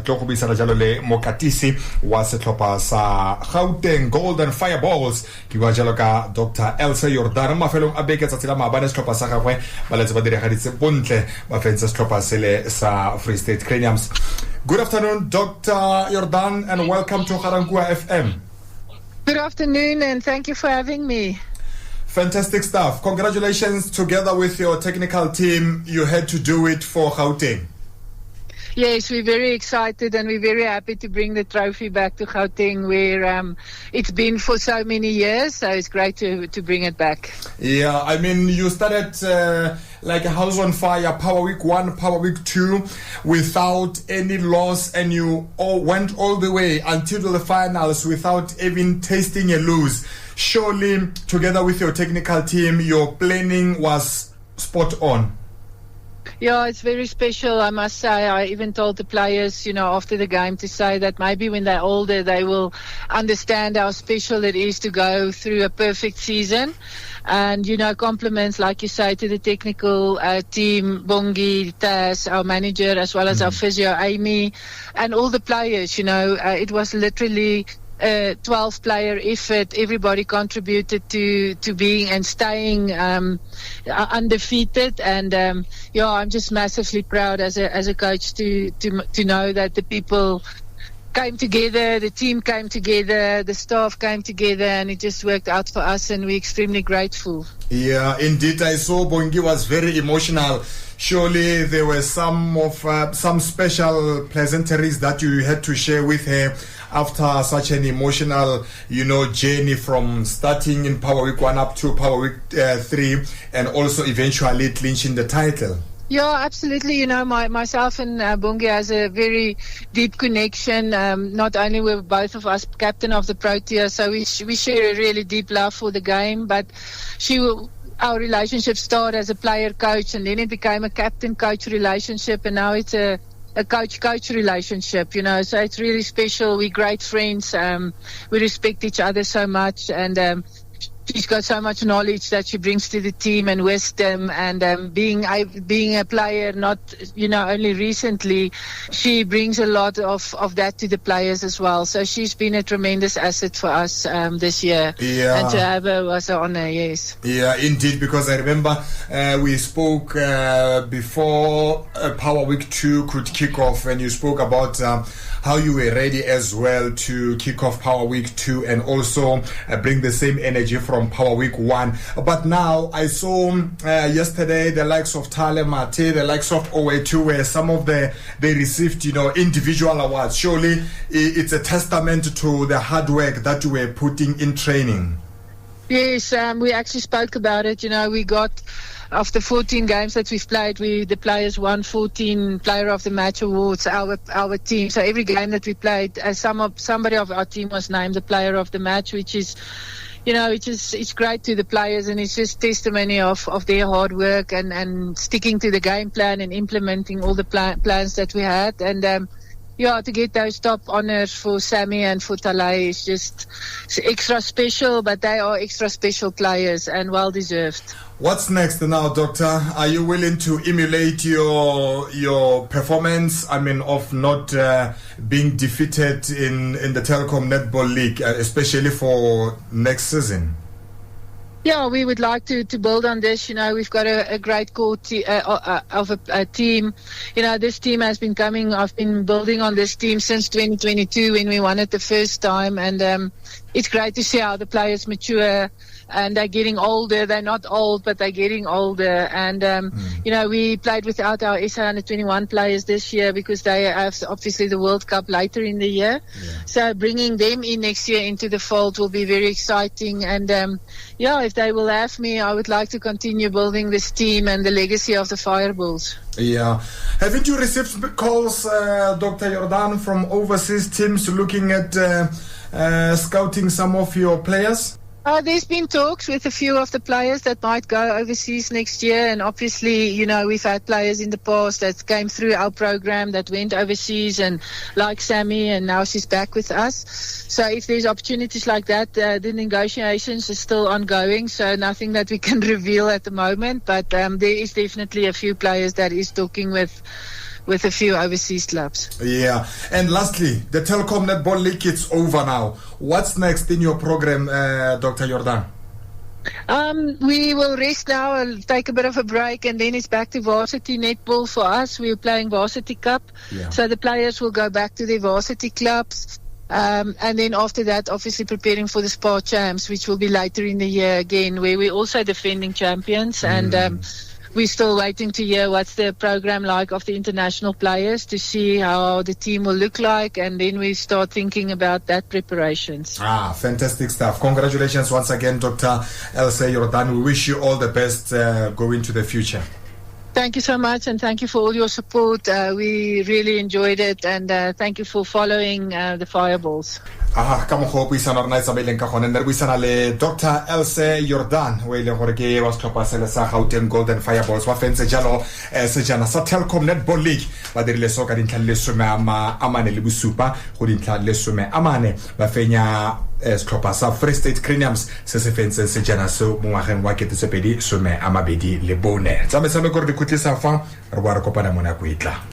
tlo go buisana jalo le mokatisi wa setlhopha sa Gauteng Golden Fireballs ke bua jalo ka Dr. Elsje Jordaan mafelong a beke tsa tsela maabane setlhopha sa gagwe ba letse ba diregaditse bontle ba fentse setlhopha sele sa Free State Craniums. Good afternoon, Dr. Jordaan, and welcome to Ga-Rankuwa FM. Good afternoon, and thank you for having me. Fantastic stuff. Congratulations together with your technical team. You had to do it for Gauteng. Yes, we're very excited and we're very happy to bring the trophy back to Gauteng where it's been for so many years. So it's great to bring it back. Yeah, I mean, you started like a house on fire, Power Week 1, Power Week 2, without any loss, and you went all the way until the finals without even tasting a lose. Surely, together with your technical team, your planning was spot on. Yeah, it's very special, I must say. I even told the players, after the game to say that maybe when they're older, they will understand how special it is to go through a perfect season. And, compliments, like you say, to the technical team, Bongi, Taz, our manager, as well as our physio, Amy, and all the players, it was literally 12-player effort. Everybody contributed to being and staying undefeated, and I'm just massively proud as a coach to know that the people came together, the team came together, the staff came together, and it just worked out for us, and we're extremely grateful. Yeah, indeed. I saw Bongi was very emotional. Surely there were some special pleasantries that you had to share with her after such an emotional, journey from starting in Power Week 1 up to Power Week 3, and also eventually clinching the title. Yeah, absolutely. Myself and Bongi has a very deep connection. Not only were both of us captain of the Proteas, so we share a really deep love for the game, but our relationship started as a player-coach, and then it became a captain-coach relationship, and now it's a coach-coach relationship, so it's really special. We're great friends. We respect each other so much, and she's got so much knowledge that she brings to the team and wisdom, and being a player, not only recently, she brings a lot of that to the players as well. So she's been a tremendous asset for us this year. Yeah. And to have her was an honor. Yes. Yeah, indeed. Because I remember we spoke before Power Week 2 could kick off, and you spoke about how you were ready as well to kick off Power Week 2 and also bring the same energy from Power Week 1. But now I saw yesterday the likes of Tale Mate, the likes of OA2, where some of they received individual awards. Surely it's a testament to the hard work that you were putting in training. Yes, we actually spoke about it. We got, after 14 games that we've played, the players won 14 Player of the Match awards, our team. So every game that we played, somebody of our team was named the Player of the Match, which is, it's great to the players, and it's just testimony of their hard work and sticking to the game plan and implementing all the plans that we had. And to get those top honors for Sammy and for Talay is just extra special, but they are extra special players and well deserved. What's next now, Doctor? Are you willing to emulate your performance? Of not being defeated in the Telkom Netball League, especially for next season? Yeah, we would like to build on this. We've got a great core of a team. This team has been coming. I've been building on this team since 2022 when we won it the first time, and it's great to see how the players mature. And they're getting older. They're not old, but they're getting older. And, we played without our SA Under-21 players this year because they have obviously the World Cup later in the year. Yeah. So bringing them in next year into the fold will be very exciting. And, if they will have me, I would like to continue building this team and the legacy of the Fireballs. Yeah. Haven't you received calls, Dr. Jordaan, from overseas teams looking at scouting some of your players? There's been talks with a few of the players that might go overseas next year, and obviously, we've had players in the past that came through our program that went overseas, and like Sammy, and now she's back with us. So if there's opportunities like that, the negotiations are still ongoing, so nothing that we can reveal at the moment, but there is definitely a few players that is talking with with a few overseas clubs. Yeah. And lastly, the Telkom Netball League, it's over now. What's next in your program, Dr. Jordaan? We will rest now and take a bit of a break, and then it's back to varsity netball for us. We're playing varsity cup, so the players will go back to their varsity clubs. And then after that, obviously preparing for the Spa Champs, which will be later in the year again, where we're also defending champions. And we're still waiting to hear what's the program like of the international players to see how the team will look like, and then we start thinking about that preparations. Fantastic stuff. Congratulations once again, Dr. Elsje Jordaan. We wish you all the best going to the future. Thank you so much, and thank you for all your support. We really enjoyed it, and thank you for following the Fireballs. Ka mo go buisana rena tsa meleng ka gone ne re buisana le Dr. Elsje Jordaan o ile gore ke wa setlhopha se le sa Gauteng Golden Fireballs wa fentse jalo sejana sa Telkom Netball League ba dirile so ka dintlha le 17 le bosupa go dintlha le 14 ba fenya setlhopha sa Free State Craniums se se fentse sejana so mo ngwageng wa 2024 le bone tsa metshameko re di khutlisa fa re boa re kopana mona go itla.